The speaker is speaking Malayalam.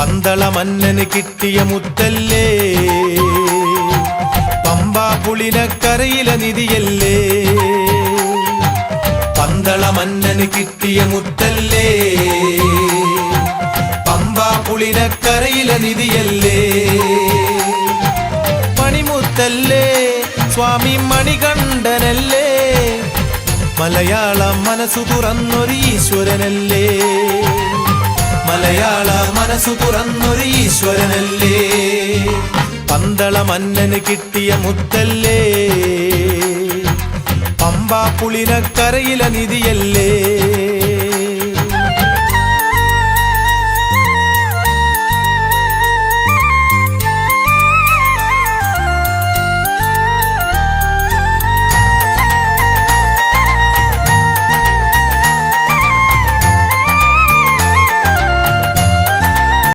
പന്തള മന്നന് കിട്ടിയ മുത്തല്ലേ, പമ്പാ പുളിനക്കരയിലെ നിധിയല്ലേ. പന്തള മന്നന് കിട്ടിയ മുത്തല്ലേ, പമ്പാ പുളിനക്കരയിലെ നിധിയല്ലേ. മണിമുത്തല്ലേ സ്വാമി മണികണ്ഠനല്ലേ, മലയാള മനസ്സു തുറന്നൊരു ഈശ്വരനല്ലേ, മലയാള മനസ്സു തുറന്നൊരു ഈശ്വരനല്ലേ. പന്തള മന്നന് കിട്ടിയ മുത്തല്ലേ, പമ്പാ പുളിനക്കരയിലെ നിധിയല്ലേ.